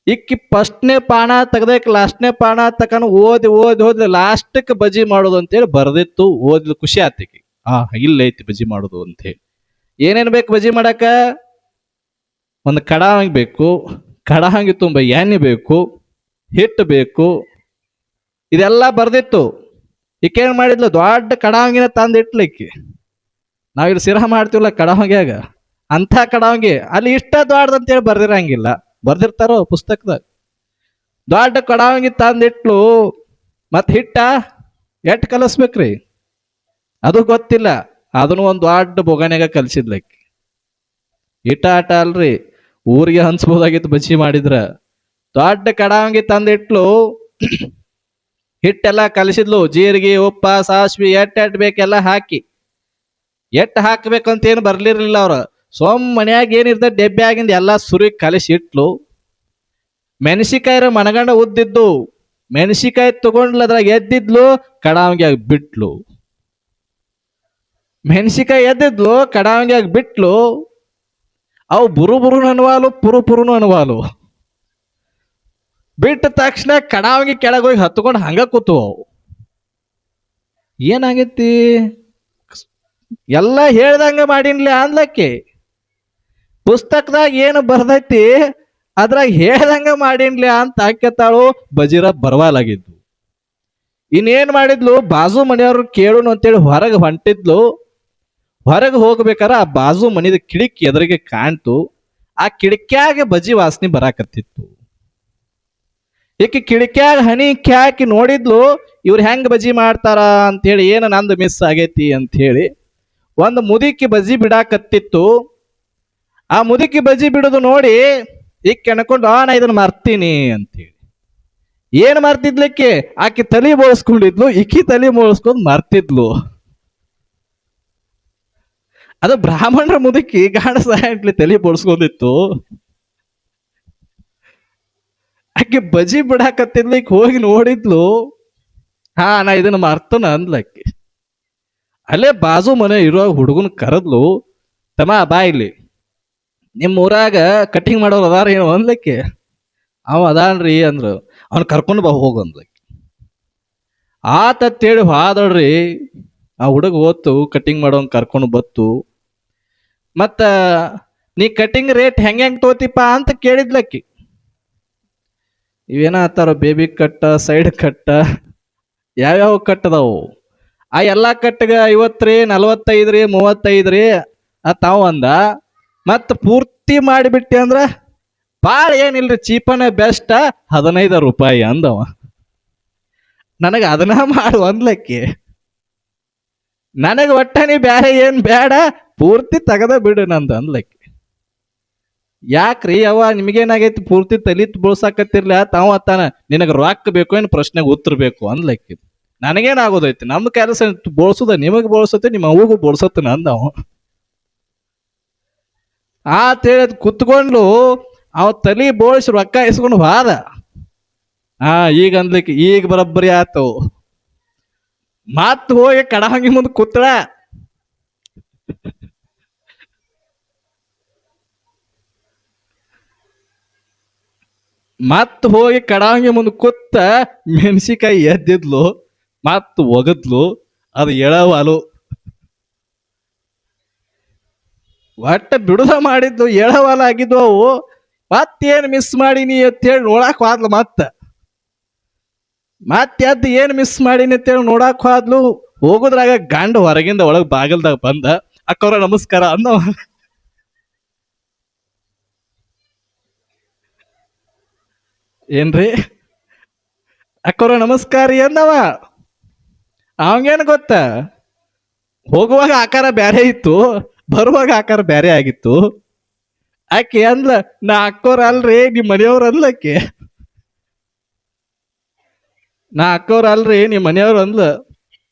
ಇಕ್ಕಿ ಫಸ್ಟ್ನೇ ಪಾಣ ತೆಗ್ದಕ್ಕೆ ಲಾಸ್ಟ್ನೇ ಪಾಣ ತಕನು ಓದಿ ಲಾಸ್ಟಕ್ಕೆ ಬಜ್ಜಿ ಮಾಡೋದು ಅಂತೇಳಿ ಬರ್ದಿತ್ತು. ಓದ್ಲು, ಖುಷಿ ಆತಿಗೆ. ಇಲ್ಲೈತಿ ಬಜ್ಜಿ ಮಾಡೋದು ಅಂತೇಳಿ. ಏನೇನು ಬೇಕು ಬಜ್ಜಿ ಮಾಡಕ? ಒಂದು ಕಡಾವಂಗಿ ಬೇಕು, ಕಡಾವಂಗಿ ತುಂಬ ಎಣ್ಣೆ ಬೇಕು, ಹಿಟ್ಟು ಬೇಕು, ಇದೆಲ್ಲ ಬರ್ದಿತ್ತು. ಈಕೇನು ಮಾಡಿದ್ಲು, ದೊಡ್ಡ ಕಡಾವಂಗಿನ ತಂದು ಇಟ್ಲಿಕ್ಕೆ. ನಾವಿಲ್ಲಿ ಸಿರಹ ಮಾಡ್ತೀವಲ್ಲ ಕಡಾವಂಗ್ಯಾಗ, ಅಂಥ ಕಡಾವಂಗಿ ಅಲ್ಲಿ ಇಷ್ಟ ದೊಡ್ಡದಂತೇಳಿ ಬರ್ದಿರಂಗಿಲ್ಲ. ಬರ್ದಿರ್ತಾರೋ ಪುಸ್ತಕದಾಗ. ದೊಡ್ಡ ಕಡಾವಂಗಿ ತಂದಿಟ್ಲು. ಮತ್ತೆ ಹಿಟ್ಟ ಎಟ್ಟು ಕಲಸ್ಬೇಕ್ರಿ ಅದು ಗೊತ್ತಿಲ್ಲ. ಅದನ್ನು ಒಂದು ದೊಡ್ಡ ಬೊಗನೆಗ ಕಲಿಸಿದ್ಲಕ್ಕೆ. ಇಟ್ಟ ಆಟ ಅಲ್ರಿ, ಊರಿಗೆ ಹಂಚ್ಬೋದಾಗಿತ್ತು ಬಜ್ಜಿ ಮಾಡಿದ್ರ. ದೊಡ್ಡ ಕಡಾವಂಗಿ ತಂದಿಟ್ಲು, ಹಿಟ್ಟೆಲ್ಲ ಕಲಿಸಿದ್ಲು. ಜೀರಿಗೆ, ಉಪ್ಪ, ಸಾಸ್ವಿ ಎಟ್ಟು ಬೇಕೆಲ್ಲ ಹಾಕಿ. ಎಟ್ಟು ಹಾಕ್ಬೇಕಂತೇನು ಬರ್ಲಿರ್ಲಿಲ್ಲ ಅವ್ರ. ಮನ್ಯಾಗ ಏನಿರ್ತದೆ ಡೆಬ್ಬೆ ಆಗಿಂದ ಎಲ್ಲ ಸುರಿ ಕಲಿಸಿ ಇಟ್ಲು. ಮೆಣಸಿಕಾಯಿ ಮನಗಂಡ ಉದ್ದಿದ್ದು, ಮೆಣಸಿಕಾಯಿ ತಗೊಂಡ್ಲ ಅದ್ರಾಗ ಎದ್ದಿದ್ಲು, ಕಡಾವಂಗ್ಯಾಗ ಬಿಟ್ಲು. ಮೆಣಸಿಕಾಯಿ ಎದ್ದಿದ್ಲು, ಕಡಾವಂಗ್ಯಾಗ ಬಿಟ್ಲು. ಅವು ಬುರು ಬುರುನು ಅನ್ವಾಲು, ಪುರು ಪುರುನು ಅನ್ವಾಲು. ಬಿಟ್ಟ ತಕ್ಷಣ ಕಡಾವಂಗಿ ಕೆಳಗೆ ಹೋಗಿ ಹತ್ಕೊಂಡು ಹಂಗ ಕೂತು ಅವು. ಏನಾಗೈತಿ? ಎಲ್ಲ ಹೇಳ್ದಂಗ ಮಾಡಿನ್ಲಿ ಅಂದ್ಲಕ್ಕೆ. ಪುಸ್ತಕದಾಗ ಏನು ಬರ್ದೈತಿ ಅದ್ರಾಗ ಹೇಳ್ದಂಗ ಮಾಡಿನ್ಲಿ ಅಂತ ಹಾಕ್ಯತಾಳು. ಬಜೀರ ಬರವಾಲಾಗಿದ್ದು. ಇನ್ನೇನ್ ಮಾಡಿದ್ಲು, ಬಾಜು ಮನೆಯವ್ರು ಕೇಳೋಣ ಅಂತೇಳಿ ಹೊರಗೆ ಹೊಂಟಿದ್ಲು. ಹೊರಗೆ ಹೋಗ್ಬೇಕಾರ ಆ ಬಾಜು ಮನಿದ ಕಿಡಿಕಿ ಎದುರಿಗೆ ಕಾಣ್ತು. ಆ ಕಿಡಿಕ್ಯಾಗ ಬಜಿ ವಾಸನೆ ಬರಾಕತ್ತಿತ್ತು. ಈಕಿ ಕಿಡಿಕ್ಯಾಗ ಹನಿ ಕ್ಯಾಕಿ ನೋಡಿದ್ಲು, ಇವ್ರು ಹೆಂಗ್ ಬಜಿ ಮಾಡ್ತಾರ ಅಂತೇಳಿ, ಏನು ನಂದು ಮಿಸ್ ಆಗೈತಿ ಅಂತ ಹೇಳಿ. ಒಂದು ಮುದುಕಿ ಬಜಿ ಬಿಡಾಕತ್ತಿತ್ತು. ಆ ಮುದುಕಿ ಬಜಿ ಬಿಡುದು ನೋಡಿ ಈಗ ಕೆಣಕೊಂಡು, ನಾ ಇದನ್ನ ಮರ್ತೀನಿ ಅಂತೇಳಿ. ಏನ್ ಮರ್ತಿದ್ಲಿಕ್ಕೆ? ಆಕಿ ತಲೆ ಬೋಳ್ಸ್ಕೊಂಡಿದ್ಲು, ಈಕಿ ತಲೆ ಬೋಳ್ಸ್ಕೊಂಡ್ ಮರ್ತಿದ್ಲು. ಅದು ಬ್ರಾಹ್ಮಣರ ಮುದುಕಿ ಗಾಣಸ ಎಂಟ್ಲಿ ತಲೆ ಬೋಳ್ಸ್ಕೊಂಡಿತ್ತು. ಆಕೆ ಬಜಿ ಬಿಡಾಕತ್ತಿದ್ಲು, ಈಗ ಹೋಗಿ ನೋಡಿದ್ಲು. ನಾ ಇದನ್ನ ಮರ್ತನ ಅಂದ್ಲಕ್ಕೆ. ಅಲ್ಲೇ ಬಾಜು ಮನೆ ಇರೋ ಹುಡುಗನ ಕರೆದ್ಲು, ತಮ್ಮ ಬಾ ಇಲ್ಲಿ, ನಿಮ್ಮ ಊರಾಗ ಕಟಿಂಗ್ ಮಾಡೋರು ಅದಾರ ಏನು ಅಂದ್ಲಕ್ಕೆ. ಅವ ಅದಾನ್ರಿ ಅಂದ್ರು. ಅವ್ನ ಕರ್ಕೊಂಡು ಬಾ ಹೋಗು ಅಂದ್ಲಕ್ಕೆ. ಆತತ್ತೇಳಿ ಹಾದಳ್ರಿ. ಆ ಹುಡುಗ ಓದ್ತು, ಕಟಿಂಗ್ ಮಾಡೋನ್ ಕರ್ಕೊಂಡು ಬತ್ತು. ಮತ್ತ ನೀ ಕಟಿಂಗ್ ರೇಟ್ ಹೆಂಗ್ ತೋತಿಪ್ಪ ಅಂತ ಕೇಳಿದ್ಲಕ್ಕಿ. ಇವೇನ ಆತಾರ, ಬೇಬಿ ಕಟ್ಟ, ಸೈಡ್ ಕಟ್ಟ, ಯಾವ್ಯಾವ ಕಟ್ ಅದಾವು. ಆ ಎಲ್ಲಾ ಕಟ್ಟಗ 50 ರೀ, 45 ರೀ, 35 ರೀ ತಾವ್ ಅಂದ. ಮತ್ ಪೂರ್ತಿ ಮಾಡಿಬಿಟ್ಟಿ ಅಂದ್ರ ಭಾಳ ಏನಿಲ್ರಿ, ಚೀಪನ ಬೆಸ್ಟ್, 15 ರೂಪಾಯಿ ಅಂದವ. ನನಗ ಅದನ್ನ ಮಾಡು ಅಂದ್ಲಕ್ಕಿ. ನನಗ ಒಟ್ಟ ನೀ ಬ್ಯಾರೆ ಏನ್ ಬೇಡ, ಪೂರ್ತಿ ತಗದ ಬಿಡು ನಂದು ಅಂದ್ಲಕ್ಕಿ. ಯಾಕ್ರಿ ಅವ್ವ ನಿಮಗೇನಾಗೈತಿ, ಪೂರ್ತಿ ತಲಿತ್ ಬೋಳ್ಸಾಕತ್ತಿರ್ಲ ತಾವ ಅತ್ತಾನ, ನಿನಗ ರೊಕ್ಕ ಬೇಕು ಏನು ಪ್ರಶ್ನೆಗೆ ಉತ್ತರ ಬೇಕು ಅಂದ್ಲಕ್ಕಿ. ನನಗೇನಾಗೋದೈತಿ, ನಮ್ ಕೆಲಸ ಬೋಳ್ಸುದ, ನಿಮಗ್ ಬೋಳ್ಸತ್ತೆ, ನಿಮ್ಮ ಅವ್ವಗೂ ಬೋಳ್ಸತ್ತ ಅಂದವ. ತಿಳಿದ್ ಕುತ್ಕೊಂಡು ಅವ ತಲಿ ಬೋಳ್ಸಿ ರೊಕ್ಕ ಇಸ್ಕೊಂಡು ಹೋದ. ಈಗ ಅಂದ್ಲಿಕ್ಕೆ ಈಗ ಬರಬ್ಬರಿ ಆತು. ಮತ್ ಹೋಗಿ ಕಡಹಂಗಿ ಮುಂದೆ ಕೂತಳ. ಮತ್ ಹೋಗಿ ಕಡಹಂಗಿ ಮುಂದೆ ಕೂತ ಮೆಣಸಿಕಾಯಿ ಎದ್ದಿದ್ಲು, ಮತ್ ಒಗದ್ಲು. ಅದು ಎಳವಾಲು. ಒಟ್ಟ ಬಿಡುದ ಮಾಡಿದ್ಲು, ಎಳವಾಲ ಆಗಿದ್ವು ಅವು. ಮತ್ತೇನ್ ಮಿಸ್ ಮಾಡೀನಿ ಅಂತೇಳಿ ನೋಡಾಕ್ ಹೋದ್ಲು. ಮತ್ತೆ ಎದ್ದು ಏನ್ ಮಿಸ್ ಮಾಡೀನಿ ಅಂತೇಳಿ ನೋಡಾಕ್ ಹೋದ್ಲು. ಹೋಗುದ್ರಾಗ ಗಂಡ ಹೊರಗಿಂದ ಒಳಗ್ ಬಾಗಿಲ್ದಾಗ ಬಂದ. ಅಕ್ಕವ್ರ ನಮಸ್ಕಾರ ಅಂದವ. ಏನ್ರಿ ಅಕ್ಕವ್ರ ನಮಸ್ಕಾರಿ ಅಂದವ. ಅವಂಗೇನ್ ಗೊತ್ತ, ಹೋಗುವಾಗ ಆಕಾರ ಬ್ಯಾರೆ ಇತ್ತು, ಬರುವಾಗ ಆಕಾರ ಬ್ಯಾರೆ ಆಗಿತ್ತು. ಆಕೆ ಅಂದ್ಲ, ನಾ ಅಕ್ಕವ್ರ ಅಲ್ರಿ, ನಿಮ್ ಮನೆಯವ್ರ ಅಂದ್ಲಕ್ಕೆ. ನಾ ಅಕ್ಕವ್ರ ಅಲ್ರಿ, ನಿಮ್ ಮನೆಯವ್ರ ಅಂದ್ಲ.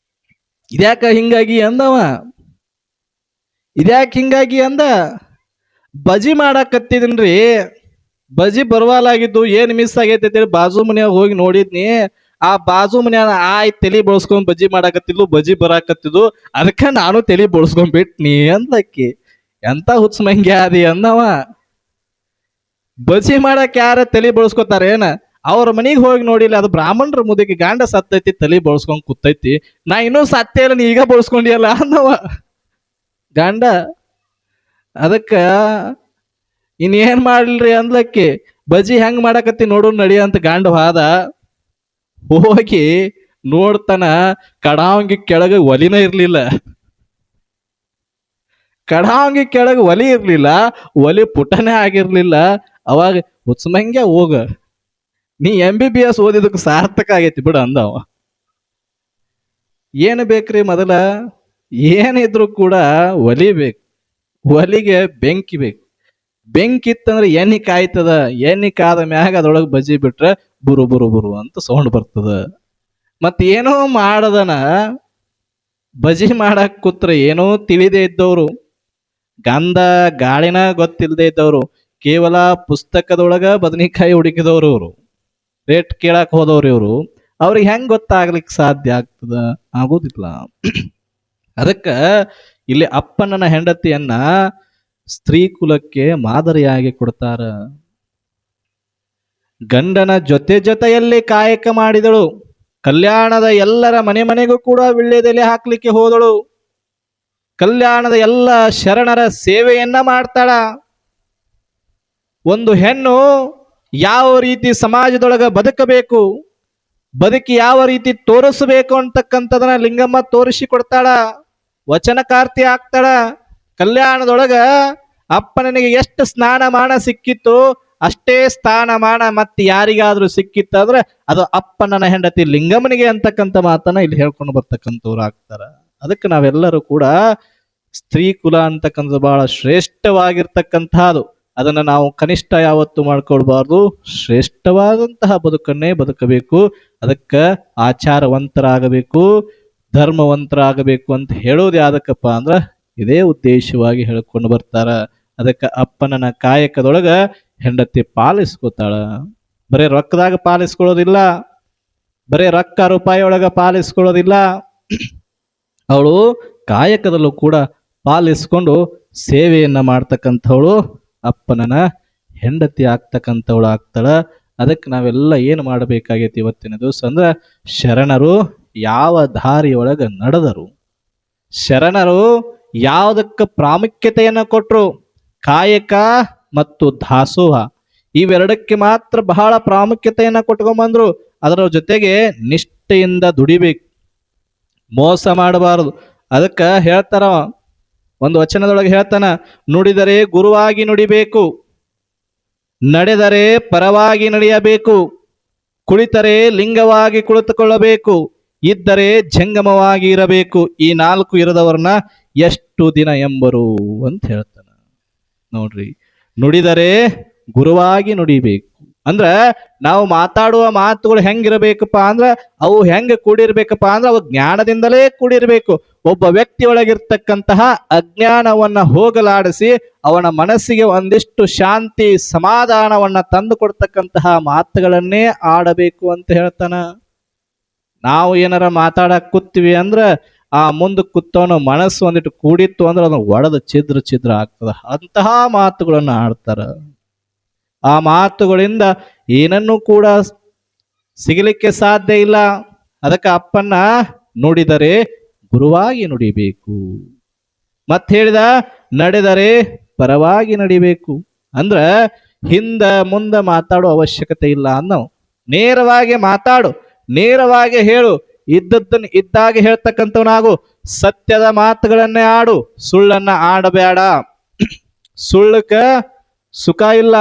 ಇದ್ಯಾಕ ಹಿಂಗಾಗಿ ಅಂದವ. ಇದ್ಯಾಕ ಹಿಂಗಾಗಿ ಅಂದ. ಬಜಿ ಮಾಡಾಕತ್ತಿದನ್ರಿ, ಬಜಿ ಬರವಾಲಾಗಿದ್ದು, ಏನ್ ಮಿಸ್ ಆಗೈತಿ ಅಂತೇಳಿ ಬಾಜು ಮನ್ಯಾಗ ಹೋಗಿ ನೋಡಿದ್ನಿ. ಆ ಬಾಜು ಮನ್ಯಾಗ ತಲಿ ಬಳಸ್ಕೊಂಡ್ ಬಜಿ ಮಾಡಾಕತ್ತಿದ್ಲು, ಬಜಿ ಬರಾಕತ್ತಿದ್ವು. ಅದಕ್ಕ ನಾನು ತಲಿ ಬಳಸ್ಕೊಂಡ್ ಬಿಟ್ನಿ ಅಂದ್ಲಕ್ಕಿ. ಎಂತ ಹುಚ್ಚ ಮಂಗ್ಯ ಅದಿ ಅಂದವ. ಬಜಿ ಮಾಡಕ್ ಯಾರ ತಲಿ ಬಳಸ್ಕೊತಾರ ಏನ? ಅವ್ರ ಮನಿಗ್ ಹೋಗಿ ನೋಡಿಲ್ಲ, ಅದು ಬ್ರಾಹ್ಮಣರ ಮುದುಕಿ ಗಂಡ ಸತ್ತೈತಿ, ತಲಿ ಬಳಸ್ಕೊಂಡ್ ಕೂತೈತಿ. ನಾ ಇನ್ನೂ ಸತ್ತೇ ಇಲ್ಲ, ನೀ ಈಗ ಬಳಸ್ಕೊಂಡಿಯಲ್ಲ ಅಂದವ ಗಂಡ. ಅದಕ್ಕ ಇನ್ನೇನ್ ಮಾಡ್ಲ್ರಿ ಅಂದ್ಲಕ್ಕಿ. ಬಜಿ ಹೆಂಗ್ ಮಾಡಾಕತ್ತಿ ನೋಡು ನಡಿ ಅಂತ ಗಂಡ ಹಾದ. ಹೋಗಿ ನೋಡ್ತಾನ, ಕಡಾವಂಗಿ ಕೆಳಗ ಒಲಿನ ಇರ್ಲಿಲ್ಲ. ಕಡಾವಂಗಿ ಕೆಳಗ ಒಲಿ ಇರ್ಲಿಲ್ಲ, ಒಲಿ ಪುಟನೇ ಆಗಿರ್ಲಿಲ್ಲ. ಅವಾಗ ಹುಚ್ಚಮಂಗ್ಯ ಹೋಗ, ನೀ MBBS ಓದಿದಕ್ಕೆ ಸಾರ್ಥಕ ಆಗೈತಿ ಬಿಡ ಅಂದವ. ಏನು ಬೇಕ್ರಿ, ಮೊದಲ ಏನಿದ್ರು ಕೂಡ ಒಲಿ ಬೇಕು. ಒಲಿಗೆ ಬೆಂಕಿ ಬೇಕು. ಬೆಂಕಿ ಇತ್ತಂದ್ರೆ ಎಣ್ಣೆ ಕಾಯ್ತದ. ಎಣ್ಣೆ ಕಾದ ಮ್ಯಾಗ ಅದ್ರೊಳಗೆ ಬಜಿ ಬಿಟ್ರೆ ಬುರು ಬುರು ಬುರು ಅಂತ ಸೌಂಡ್ ಬರ್ತದ. ಮತ್ ಏನೋ ಮಾಡದನ ಬಜಿ ಮಾಡಕ್ ಕೂತ್ರ ಏನೋ ತಿಳಿದೇ ಇದ್ದವ್ರು, ಗಂಧ ಗಾಳಿನ ಗೊತ್ತಿಲ್ಲದೆ ಇದ್ದವ್ರು ಕೇವಲ ಪುಸ್ತಕದೊಳಗ ಬದನೆಕಾಯಿ ಹುಡುಕಿದವರು ಇವರು, ರೇಟ್ ಕೇಳಕ್ ಹೋದವ್ರು ಇವರು. ಅವ್ರಿಗೆ ಹೆಂಗ್ ಗೊತ್ತಾಗ್ಲಿಕ್ಕೆ ಸಾಧ್ಯ ಆಗ್ತದ? ಆಗೋದಿಲ್ಲ. ಅದಕ್ಕ ಇಲ್ಲಿ ಅಪ್ಪನನ ಹೆಂಡತಿಯನ್ನ ಸ್ತ್ರೀ ಕುಲಕ್ಕೆ ಮಾದರಿಯಾಗಿ ಕೊಡ್ತಾರ. ಗಂಡನ ಜೊತೆಯಲ್ಲಿ ಕಾಯಕ ಮಾಡಿದಳು. ಕಲ್ಯಾಣದ ಎಲ್ಲರ ಮನೆಗೂ ಕೂಡ ವಿಳ್ಯದೆಲೆ ಹಾಕ್ಲಿಕ್ಕೆ ಹೋದಳು. ಕಲ್ಯಾಣದ ಎಲ್ಲ ಶರಣರ ಸೇವೆಯನ್ನ ಮಾಡ್ತಾಳ. ಒಂದು ಹೆಣ್ಣು ಯಾವ ರೀತಿ ಸಮಾಜದೊಳಗ ಬದುಕಬೇಕು, ಬದುಕಿ ಯಾವ ರೀತಿ ತೋರಿಸಬೇಕು ಅಂತಕ್ಕಂಥದನ್ನ ಲಿಂಗಮ್ಮ ತೋರಿಸಿ ಕೊಡ್ತಾಳ. ವಚನಕಾರ್ತಿ ಆಗ್ತಾಳ. ಕಲ್ಯಾಣದೊಳಗ ಅಪ್ಪನಿಗೆ ಎಷ್ಟು ಸ್ನಾನಮಾನ ಸಿಕ್ಕಿತ್ತು ಅಷ್ಟೇ ಸ್ಥಾನಮಾನ ಮತ್ತೆ ಯಾರಿಗಾದ್ರೂ ಸಿಕ್ಕಿತ್ತಂದ್ರೆ ಅದು ಅಪ್ಪನ ಹೆಂಡತಿ ಲಿಂಗಮ್ಮನಿಗೆ ಅಂತಕ್ಕಂಥ ಮಾತನ್ನ ಇಲ್ಲಿ ಹೇಳ್ಕೊಂಡು ಬರ್ತಕ್ಕಂಥವ್ರು ಆಗ್ತಾರ. ಅದಕ್ಕೆ ನಾವೆಲ್ಲರೂ ಕೂಡ ಸ್ತ್ರೀ ಕುಲ ಅಂತಕ್ಕಂಥದ್ದು ಬಹಳ ಶ್ರೇಷ್ಠವಾಗಿರ್ತಕ್ಕಂಥದ್ದು. ಅದನ್ನ ನಾವು ಕನಿಷ್ಠ ಯಾವತ್ತು ಮಾಡ್ಕೊಳ್ಬಾರ್ದು. ಶ್ರೇಷ್ಠವಾದಂತಹ ಬದುಕನ್ನೇ ಬದುಕಬೇಕು. ಅದಕ್ಕ ಆಚಾರವಂತರಾಗಬೇಕು, ಧರ್ಮವಂತರಾಗಬೇಕು ಅಂತ ಹೇಳೋದು ಯಾವ್ದಕ್ಕಪ್ಪ ಅಂದ್ರ ಇದೇ ಉದ್ದೇಶವಾಗಿ ಹೇಳ್ಕೊಂಡು ಬರ್ತಾರ. ಅದಕ್ಕೆ ಅಪ್ಪನನ ಕಾಯಕದೊಳಗ ಹೆಂಡತಿ ಪಾಲಿಸ್ಕೋತಾಳ. ಬರೇ ರೊಕ್ಕದಾಗ ಪಾಲಿಸ್ಕೊಳ್ಳೋದಿಲ್ಲ, ಬರೇ ರೊಕ್ಕ ರೂಪಾಯಿ ಒಳಗ ಪಾಲಿಸ್ಕೊಳ್ಳೋದಿಲ್ಲ. ಅವಳು ಕಾಯಕದಲ್ಲೂ ಕೂಡ ಪಾಲಿಸ್ಕೊಂಡು ಸೇವೆಯನ್ನ ಮಾಡ್ತಕ್ಕಂಥವಳು ಅಪ್ಪನನ ಹೆಂಡತಿ ಆಗ್ತಕ್ಕಂಥವಳು ಆಗ್ತಾಳ. ಅದಕ್ಕೆ ನಾವೆಲ್ಲ ಏನು ಮಾಡಬೇಕಾಗೈತಿ ಇವತ್ತಿನ ದಿವಸ ಅಂದ್ರೆ, ಶರಣರು ಯಾವ ದಾರಿಯೊಳಗ ನಡೆದರು, ಶರಣರು ಯಾವುದಕ್ಕೆ ಪ್ರಾಮುಖ್ಯತೆಯನ್ನು ಕೊಟ್ಟರು, ಕಾಯಕ ಮತ್ತು ದಾಸೋಹ ಇವೆರಡಕ್ಕೆ ಮಾತ್ರ ಬಹಳ ಪ್ರಾಮುಖ್ಯತೆಯನ್ನು ಕೊಟ್ಕೊಂಡ್ಬಂದ್ರು. ಅದರ ಜೊತೆಗೆ ನಿಷ್ಠೆಯಿಂದ ದುಡಿಬೇಕು, ಮೋಸ ಮಾಡಬಾರದು. ಅದಕ್ಕೆ ಹೇಳ್ತಾರ, ಒಂದು ವಚನದೊಳಗೆ ಹೇಳ್ತಾನ, ನುಡಿದರೆ ಗುರುವಾಗಿ ನುಡಿಬೇಕು, ನಡೆದರೆ ಪರವಾಗಿ ನಡೆಯಬೇಕು, ಕುಳಿತರೆ ಲಿಂಗವಾಗಿ ಕುಳಿತುಕೊಳ್ಳಬೇಕು, ಇದ್ದರೆ ಜಂಗಮವಾಗಿ ಇರಬೇಕು. ಈ 4 ಇರದವರನ್ನ ಎಷ್ಟು ದಿನ ಎಂಬರು ಅಂತ ಹೇಳ್ತಾನ. ನೋಡ್ರಿ, ನುಡಿದರೆ ಗುರುವಾಗಿ ನುಡಿಬೇಕು ಅಂದ್ರ ನಾವು ಮಾತಾಡುವ ಮಾತುಗಳು ಹೆಂಗಿರಬೇಕಪ್ಪ ಅಂದ್ರ ಅವು ಹೆಂಗ ಕೂಡಿರ್ಬೇಕಪ್ಪ ಅಂದ್ರ ಅವು ಜ್ಞಾನದಿಂದಲೇ ಕೂಡಿರ್ಬೇಕು. ಒಬ್ಬ ವ್ಯಕ್ತಿ ಒಳಗಿರ್ತಕ್ಕಂತಹ ಅಜ್ಞಾನವನ್ನ ಹೋಗಲಾಡಿಸಿ ಅವನ ಮನಸ್ಸಿಗೆ ಒಂದಿಷ್ಟು ಶಾಂತಿ ಸಮಾಧಾನವನ್ನ ತಂದು ಕೊಡ್ತಕ್ಕಂತಹ ಮಾತುಗಳನ್ನೇ ಆಡಬೇಕು ಅಂತ ಹೇಳ್ತಾನ. ನಾವು ಏನಾರ ಮಾತಾಡಕ್ ಕೂತೀವಿ ಅಂದ್ರ ಆ ಮುಂದಕ್ಕೆ ಕೂತವನ ಮನಸ್ಸು ಒಂದಿಟ್ಟು ಕೂಡಿತ್ತು ಅಂದ್ರೆ ಅದನ್ನ ಒಡೆದು ಛಿದ್ರ ಆಗ್ತದ. ಅಂತಹ ಮಾತುಗಳನ್ನ ಆಡ್ತಾರ. ಆ ಮಾತುಗಳಿಂದ ಏನನ್ನೂ ಕೂಡ ಸಿಗಲಿಕ್ಕೆ ಸಾಧ್ಯ ಇಲ್ಲ. ಅದಕ್ಕೆ ಅಪ್ಪನ್ನ ನುಡಿದರೆ ಗುರುವಾಗಿ ನುಡಿಬೇಕು. ಮತ್ತೆ ಹೇಳಿದ, ನಡೆದರೆ ಪರವಾಗಿ ನಡಿಬೇಕು. ಅಂದ್ರ ಹಿಂದ ಮುಂದ ಮಾತಾಡೋ ಅವಶ್ಯಕತೆ ಇಲ್ಲ ಅನ್ನೋ. ನೇರವಾಗಿ ಮಾತಾಡು, ನೇರವಾಗಿ ಹೇಳು, ಇದ್ದದ್ದನ್ನು ಇದ್ದಾಗ ಹೇಳ್ತಕ್ಕಂಥವನಾಗು, ಸತ್ಯದ ಮಾತುಗಳನ್ನೇ ಆಡು, ಸುಳ್ಳನ್ನ ಆಡಬೇಡ. ಸುಳ್ಳಕ್ಕ ಸುಖ ಇಲ್ಲ,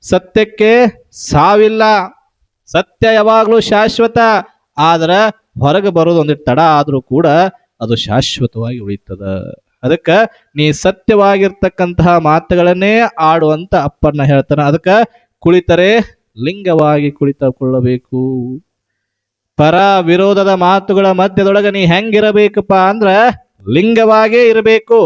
ಸತ್ಯಕ್ಕೆ ಸಾವಿಲ್ಲ. ಸತ್ಯ ಯಾವಾಗ್ಲೂ ಶಾಶ್ವತ. ಆದ್ರ ಹೊರಗೆ ಬರೋದು ಒಂದಿಟ್ಟು ತಡ ಆದ್ರೂ ಕೂಡ ಅದು ಶಾಶ್ವತವಾಗಿ ಉಳಿತದ. ಅದಕ್ಕ ನೀ ಸತ್ಯವಾಗಿರ್ತಕ್ಕಂತಹ ಮಾತುಗಳನ್ನೇ ಆಡುವಂತ ಅಪ್ಪನ್ನ ಹೇಳ್ತಾನ. ಅದಕ್ಕ ಕುಳಿತರೆ ಲಿಂಗವಾಗಿ ಕುಳಿತುಕೊಳ್ಳಬೇಕು. ಪರ ವಿರೋಧದ ಮಾತುಗಳ ಮಧ್ಯದೊಳಗ ನೀ ಹೆಂಗಿರಬೇಕಪ್ಪ ಅಂದ್ರ ಲಿಂಗವಾಗೇ ಇರಬೇಕು.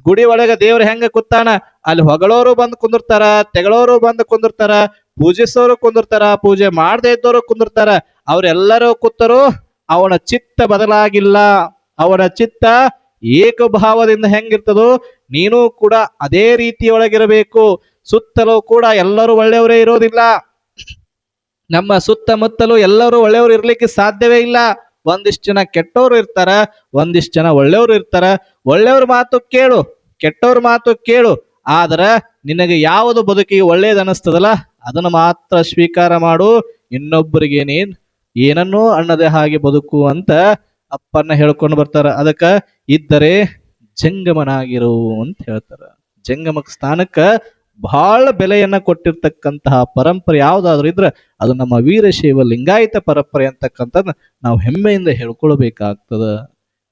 ಗುಡಿ ಒಳಗ ದೇವ್ರ ಹೆಂಗ ಕೂತಾನ, ಅಲ್ಲಿ ಹೊಗಳೋರು ಬಂದು ಕುಂದಿರ್ತಾರ, ತೆಗಳೋರು ಬಂದು ಕುಂದಿರ್ತಾರ, ಪೂಜಿಸೋರು ಕುಂದಿರ್ತಾರ, ಪೂಜೆ ಮಾಡದೇ ಇದ್ದವರು ಕುಂದಿರ್ತಾರ. ಅವ್ರೆಲ್ಲರೂ ಕೂತರು, ಅವನ ಚಿತ್ತ ಬದಲಾಗಿಲ್ಲ. ಅವನ ಚಿತ್ತ ಏಕಭಾವದಿಂದ ಹೆಂಗಿರ್ತದೋ ನೀನು ಕೂಡ ಅದೇ ರೀತಿಯೊಳಗಿರಬೇಕು. ಸುತ್ತಲೂ ಕೂಡ ಎಲ್ಲರೂ ಒಳ್ಳೆಯವರೇ ಇರೋದಿಲ್ಲ. ನಮ್ಮ ಸುತ್ತಮುತ್ತಲೂ ಎಲ್ಲರೂ ಒಳ್ಳೆಯವರು ಇರ್ಲಿಕ್ಕೆ ಸಾಧ್ಯವೇ ಇಲ್ಲ. ಒಂದಿಷ್ಟು ಜನ ಕೆಟ್ಟವರು ಇರ್ತಾರ, ಒಂದಿಷ್ಟು ಜನ ಒಳ್ಳೆಯವರು ಇರ್ತಾರ. ಒಳ್ಳೆಯವ್ರ ಮಾತು ಕೇಳು, ಕೆಟ್ಟವ್ರ ಮಾತು ಕೇಳು. ಆದ್ರ ನಿನಗೆ ಯಾವುದು ಬದುಕಿಗೆ ಒಳ್ಳೇದು ಅನಿಸ್ತದಲ್ಲ ಅದನ್ನು ಮಾತ್ರ ಸ್ವೀಕಾರ ಮಾಡು. ಇನ್ನೊಬ್ಬರಿಗೆ ನೀನ್ ಏನನ್ನೂ ಅನ್ನದೇ ಹಾಗೆ ಬದುಕು ಅಂತ ಅಪ್ಪನ್ನ ಹೇಳ್ಕೊಂಡು ಬರ್ತಾರ. ಅದಕ್ಕ ಇದ್ದರೆ ಜಂಗಮನಾಗಿರು ಅಂತ ಹೇಳ್ತಾರ. ಜಂಗಮ ಸ್ಥಾನಕ್ಕ ಬಹಳ ಬೆಲೆಯನ್ನ ಕೊಟ್ಟಿರ್ತಕ್ಕಂತಹ ಪರಂಪರೆ ಯಾವ್ದಾದ್ರು ಇದ್ರೆ ಅದು ನಮ್ಮ ವೀರಶೈವ ಲಿಂಗಾಯತ ಪರಂಪರೆ ಅಂತಕ್ಕಂಥದ್ದು ನಾವು ಹೆಮ್ಮೆಯಿಂದ ಹೇಳ್ಕೊಳ್ಬೇಕಾಗ್ತದ.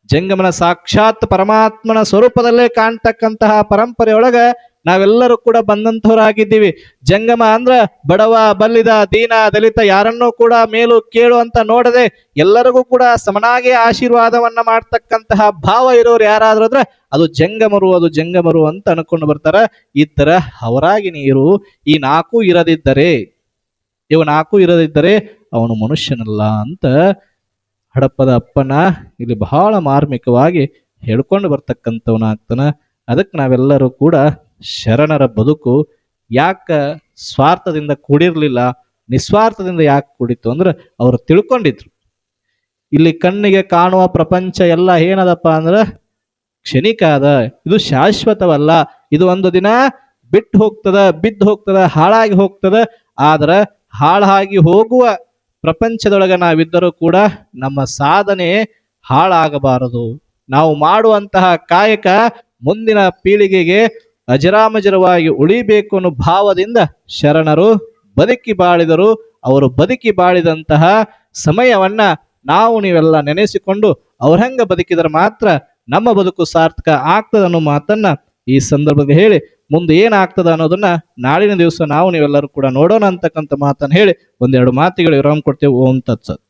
ಜಂಗಮನ ಸಾಕ್ಷಾತ್ ಪರಮಾತ್ಮನ ಸ್ವರೂಪದಲ್ಲೇ ಕಾಣ್ತಕ್ಕಂತಹ ಪರಂಪರೆಯೊಳಗ ನಾವೆಲ್ಲರೂ ಕೂಡ ಬಂದಂತವರಾಗಿದ್ದೀವಿ. ಜಂಗಮ ಅಂದ್ರ ಬಡವ ಬಲ್ಲಿದ ದೀನ ದಲಿತ ಯಾರನ್ನೂ ಕೂಡ ಮೇಲು ಕೇಳು ಅಂತ ನೋಡದೆ ಎಲ್ಲರಿಗೂ ಕೂಡ ಸಮನಾಗಿ ಆಶೀರ್ವಾದವನ್ನ ಮಾಡ್ತಕ್ಕಂತಹ ಭಾವ ಇರೋರು ಯಾರಾದ್ರೂ ಅಂದ್ರೆ ಅದು ಜಂಗಮರು ಅಂತ ಅನ್ಕೊಂಡು ಬರ್ತಾರ. ಈ ತರ ಅವರಾಗಿ ನೀರು ಈ ನಾಲ್ಕು ಇರದಿದ್ದರೆ ಅವನು ಮನುಷ್ಯನಲ್ಲ ಅಂತ ಹಡಪ್ಪದ ಅಪ್ಪನ ಇಲ್ಲಿ ಬಹಳ ಮಾರ್ಮಿಕವಾಗಿ ಹೇಳ್ಕೊಂಡು ಬರ್ತಕ್ಕಂಥವನಾಗ್ತಾನ. ಅದಕ್ಕೆ ನಾವೆಲ್ಲರೂ ಕೂಡ ಶರಣರ ಬದುಕು ಯಾಕ ಸ್ವಾರ್ಥದಿಂದ ಕೂಡಿರ್ಲಿಲ್ಲ, ನಿಸ್ವಾರ್ಥದಿಂದ ಯಾಕೆ ಕೂಡಿತ್ತು ಅಂದ್ರೆ ಅವರು ತಿಳ್ಕೊಂಡಿದ್ರು ಇಲ್ಲಿ ಕಣ್ಣಿಗೆ ಕಾಣುವ ಪ್ರಪಂಚ ಎಲ್ಲ ಏನದಪ್ಪ ಅಂದ್ರ ಕ್ಷಣಿಕ ಅದ, ಇದು ಶಾಶ್ವತವಲ್ಲ, ಇದು ಒಂದು ದಿನ ಬಿಟ್ಟು ಹೋಗ್ತದ, ಬಿದ್ದು ಹೋಗ್ತದ, ಹಾಳಾಗಿ ಹೋಗ್ತದ. ಆದ್ರ ಹಾಳಾಗಿ ಹೋಗುವ ಪ್ರಪಂಚದೊಳಗೆ ನಾವಿದ್ದರೂ ಕೂಡ ನಮ್ಮ ಸಾಧನೆ ಹಾಳಾಗಬಾರದು. ನಾವು ಮಾಡುವಂತಹ ಕಾಯಕ ಮುಂದಿನ ಪೀಳಿಗೆಗೆ ಅಜರಾಮಜರವಾಗಿ ಉಳಿಬೇಕು ಅನ್ನೋ ಭಾವದಿಂದ ಶರಣರು ಬದುಕಿ ಬಾಳಿದರು. ಅವರು ಬದುಕಿ ಬಾಳಿದಂತಹ ಸಮಯವನ್ನ ನೀವೆಲ್ಲ ನೆನೆಸಿಕೊಂಡು ಅವ್ರ ಹೆಂಗ ಬದುಕಿದರೆ ಮಾತ್ರ ನಮ್ಮ ಬದುಕು ಸಾರ್ಥಕ ಆಗ್ತದ ಅನ್ನೋ ಮಾತನ್ನ ಈ ಸಂದರ್ಭದಲ್ಲಿ ಹೇಳಿ, ಮುಂದೆ ಏನಾಗ್ತದ ಅನ್ನೋದನ್ನ ನಾಳಿನ ದಿವಸ ನೀವೆಲ್ಲರೂ ಕೂಡ ನೋಡೋಣ ಅಂತಕ್ಕಂಥ ಮಾತನ್ನ ಹೇಳಿ ಒಂದೆರಡು ಮಾತುಗಳು ವಿರಾಮ ಕೊಡ್ತೇವೆ. ಓಂ ತತ್ಸತ್.